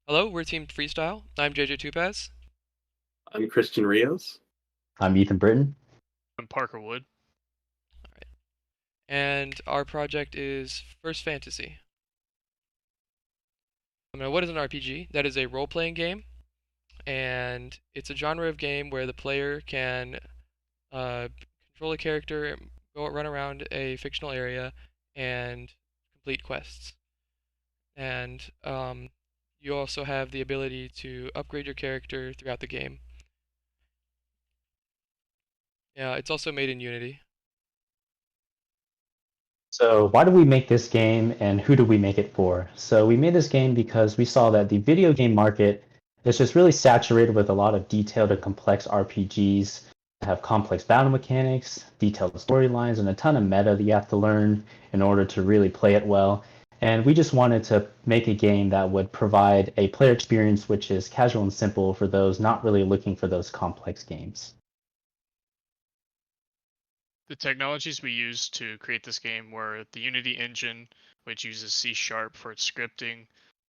Hello, we're Team Freestyle. I'm JJ Tupaz. I'm Christian Rios. I'm Ethan Britton. I'm Parker Wood. And our project is First Fantasy. Now, what is an RPG? That is a role-playing game, and it's a genre of game where the player can uh, control a character, run around a fictional area, and complete quests. And you also have the ability to upgrade your character throughout the game. Yeah, it's also made in Unity. So why did we make this game and who did we make it for? So we made this game because we saw that the video game market is just really saturated with a lot of detailed and complex RPGs that have complex battle mechanics, detailed storylines, and a ton of meta that you have to learn in order to really play it well. And we just wanted to make a game that would provide a player experience which is casual and simple for those not really looking for those complex games. The technologies we used to create this game were the Unity engine, which uses C# for its scripting,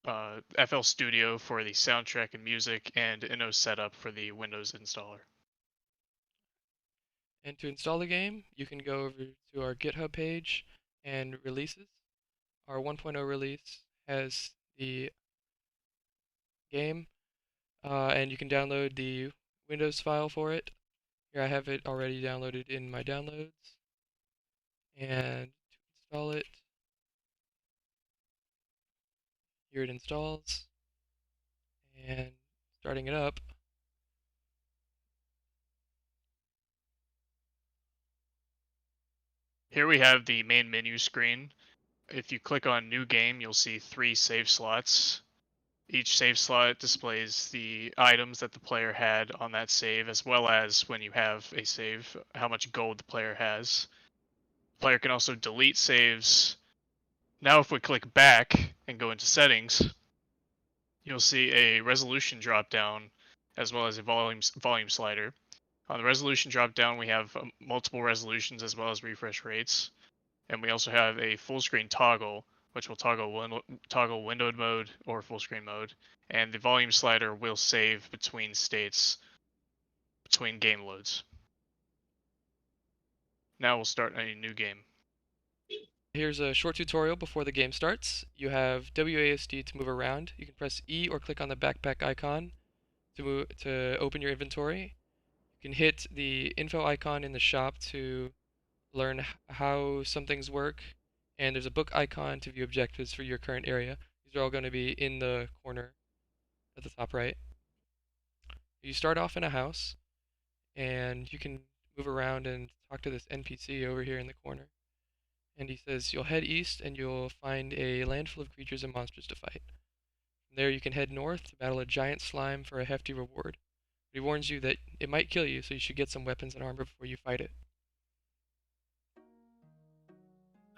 FL Studio for the soundtrack and music, and Inno Setup for the Windows installer. And to install the game, you can go over to our GitHub page and releases. Our 1.0 release has the game, and you can download the Windows file for it. Here I have it already downloaded in my downloads. And to install it, here it installs. And starting it up, Here we have the main menu screen. If you click on New Game, you'll see 3 save slots. Each save slot displays the items that the player had on that save, as well as when you have a save, how much gold the player has. The player can also delete saves. Now if we click back and go into settings, you'll see a resolution drop down as well as a volume slider. On the resolution drop down, we have multiple resolutions as well as refresh rates. And we also have a full screen toggle, which will toggle windowed mode or full screen mode. And the volume slider will save between states, between game loads. Now we'll start a new game. here's a short tutorial before the game starts. You have WASD to move around. You can press E or click on the backpack icon to open your inventory. You can hit the info icon in the shop to learn how some things work, and there's a book icon to view objectives for your current area. These are all going to be in the corner at the top right. You start off in a house, and you can move around and talk to this NPC over here in the corner. And he says you'll head east and you'll find a land full of creatures and monsters to fight. From there you can head north to battle a giant slime for a hefty reward. But he warns you that it might kill you, so you should get some weapons and armor before you fight it.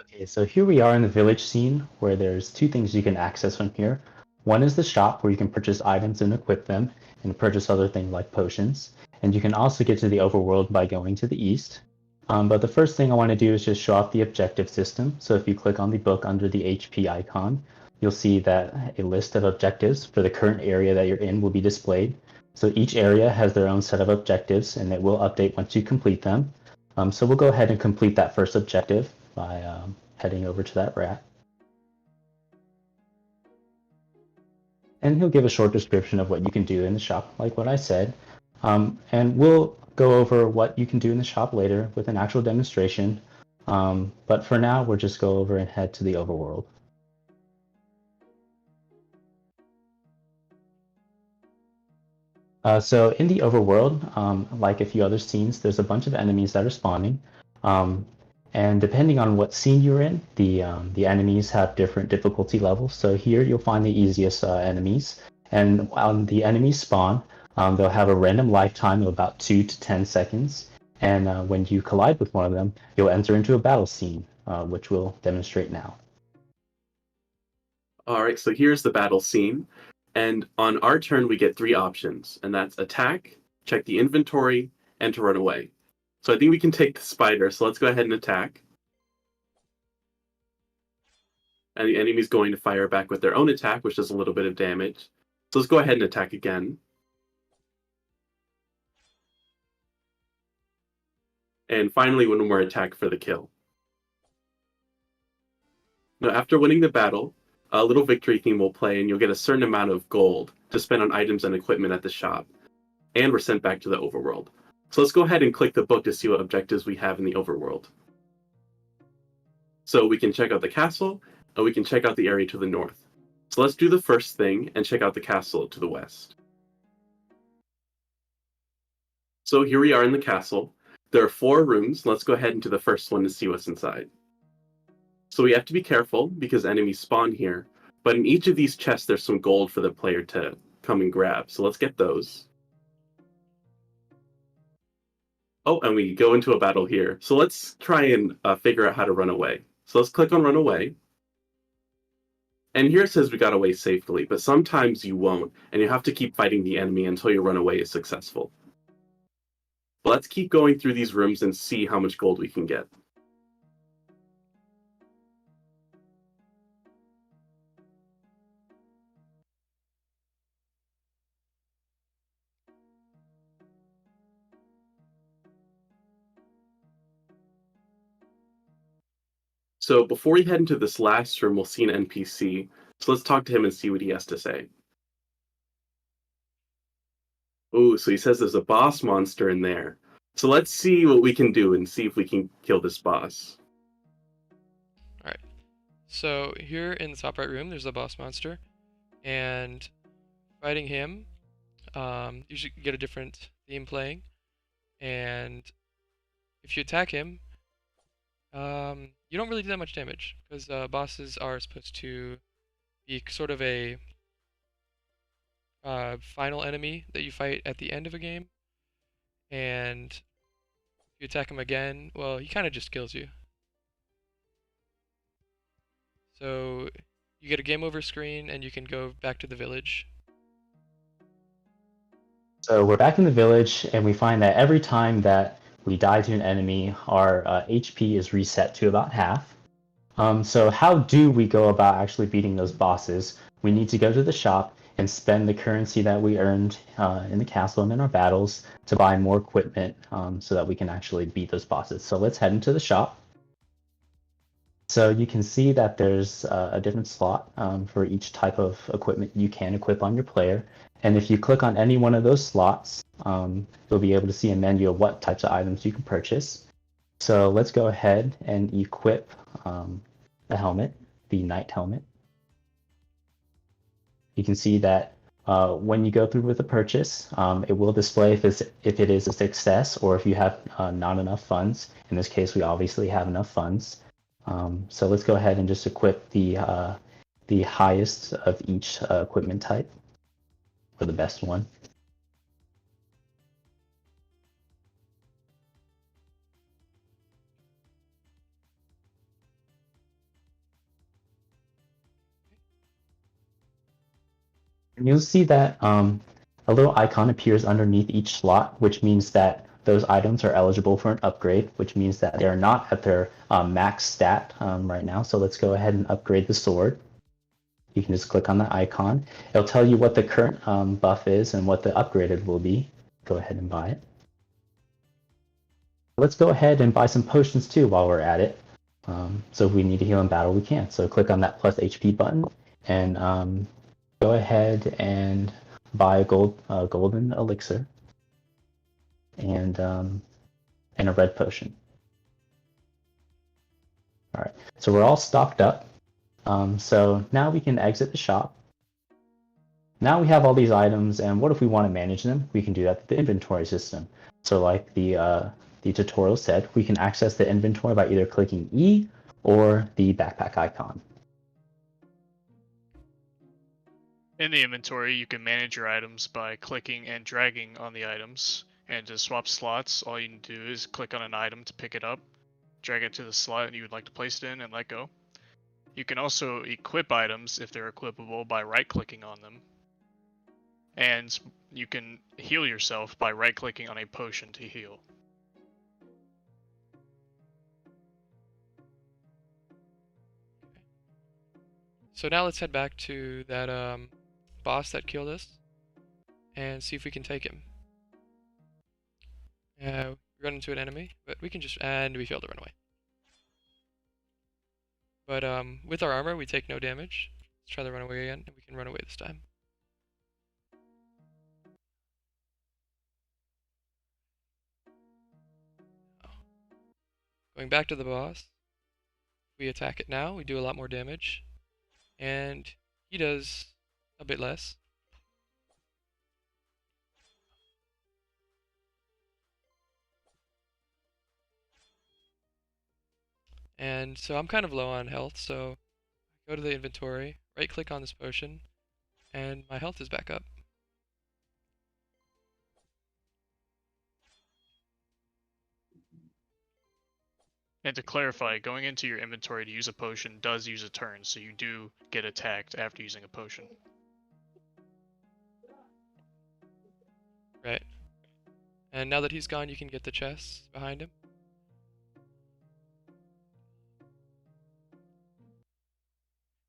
Okay, so here we are in the village scene where there's two things you can access from here. One is the shop where you can purchase items and equip them, and purchase other things like potions. And you can also get to the overworld by going to the east. But the first thing I want to do is just show off the objective system. So if you click on the book under the HP icon, you'll see that a list of objectives for the current area that you're in will be displayed. So each area has their own set of objectives, and it will update once you complete them. So we'll go ahead and complete that first objective by heading over to that rat. And he'll give a short description of what you can do in the shop, like what I said. And we'll go over what you can do in the shop later with an actual demonstration. But for now, we'll just go over and head to the overworld. So in the overworld, like a few other scenes, there's a bunch of enemies that are spawning. And depending on what scene you're in, the enemies have different difficulty levels. So here you'll find the easiest enemies. And on the enemies spawn, they'll have a random lifetime of about 2 to 10 seconds. And when you collide with one of them, you'll enter into a battle scene, which we'll demonstrate now. All right, so here's the battle scene. And on our turn, we get 3 options, and that's attack, check the inventory, and to run away. So I think we can take the spider, so let's go ahead and attack. And the enemy's going to fire back with their own attack, which does a little bit of damage. So let's go ahead and attack again. And finally, one more attack for the kill. Now, after winning the battle, a little victory theme will play, and you'll get a certain amount of gold to spend on items and equipment at the shop. And we're sent back to the overworld. So let's go ahead and click the book to see what objectives we have in the overworld. So we can check out the castle, and we can check out the area to the north. So let's do the first thing and check out the castle to the west. So here we are in the castle. There are 4 rooms. Let's go ahead into the first one to see what's inside. So we have to be careful because enemies spawn here, but in each of these chests there's some gold for the player to come and grab. So let's get those. Oh, and we go into a battle here. So let's try and figure out how to run away. So let's click on run away. And here it says we got away safely, but sometimes you won't, and you have to keep fighting the enemy until your runaway is successful. But let's keep going through these rooms and see how much gold we can get. So before we head into this last room, we'll see an NPC. So let's talk to him and see what he has to say. Ooh, so he says there's a boss monster in there. So let's see what we can do and see if we can kill this boss. Alright. So here in the top right room, there's a boss monster. And fighting him, you should get a different theme playing. And if you attack him, you don't really do that much damage, because bosses are supposed to be sort of a final enemy that you fight at the end of a game. And if you attack him again, well, he kind of just kills you. So you get a game over screen and you can go back to the village. So we're back in the village, and we find that every time that we die to an enemy, our HP is reset to about half. So how do we go about actually beating those bosses? We need to go to the shop and spend the currency that we earned in the castle and in our battles to buy more equipment so that we can actually beat those bosses. So let's head into the shop. So you can see that there's a different slot for each type of equipment you can equip on your player. And if you click on any one of those slots, you'll be able to see a menu of what types of items you can purchase. So let's go ahead and equip the helmet, the knight helmet. You can see that when you go through with the purchase, it will display if it is a success or if you have not enough funds. In this case, we obviously have enough funds. So let's go ahead and just equip the highest of each equipment type, or the best one. And you'll see that a little icon appears underneath each slot, which means that those items are eligible for an upgrade, which means that they're not at their max stat right now. So let's go ahead and upgrade the sword. You can just click on the icon. It'll tell you what the current buff is and what the upgraded will be. Go ahead and buy it. Let's go ahead and buy some potions too while we're at it. So if we need to heal in battle, we can. So click on that plus HP button and go ahead and buy a golden elixir and a red potion. All right, so we're all stocked up. So now we can exit the shop. Now we have all these items, and what if we want to manage them? We can do that with the inventory system. So like the tutorial said, we can access the inventory by either clicking E or the backpack icon. In the inventory, you can manage your items by clicking and dragging on the items. And to swap slots, all you need to do is click on an item to pick it up, drag it to the slot you would like to place it in, and let go. You can also equip items if they're equipable by right-clicking on them. And you can heal yourself by right-clicking on a potion to heal. So now let's head back to that boss that killed us and see if we can take him. We run into an enemy, but we can just, and we failed to run away. But with our armor, we take no damage. Let's try the runaway again, and we can run away this time. Going back to the boss, we attack it now, we do a lot more damage, and he does a bit less. And so I'm kind of low on health, so I go to the inventory, right click on this potion, and my health is back up. And to clarify, going into your inventory to use a potion does use a turn, so you do get attacked after using a potion. Right. And now that he's gone, you can get the chests behind him.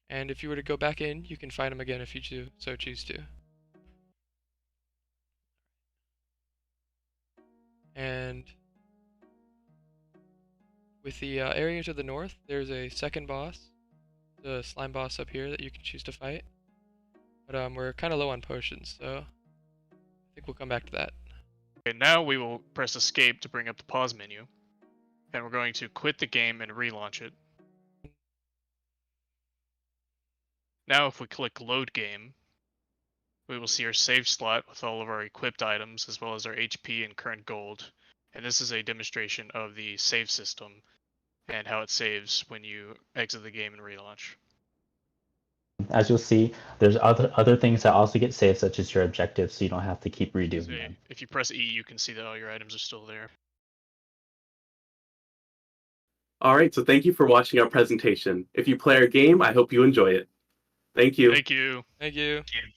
And if you were to go back in, you can fight him again if you so choose to. And with the area to the north, there's a second boss, the slime boss up here that you can choose to fight. But we're kind of low on potions, so I think we'll come back to that. Okay, now we will press escape to bring up the pause menu. And we're going to quit the game and relaunch it. Now if we click load game, we will see our save slot with all of our equipped items as well as our HP and current gold. And this is a demonstration of the save system and how it saves when you exit the game and relaunch. As you'll see, there's other things that also get saved, such as your objectives, so you don't have to keep redoing So them. if you press E, you can see that all your items are still there. All right, so thank you for watching our presentation. If you play our game, I hope you enjoy it. Thank you. Thank you. Thank you. Thank you.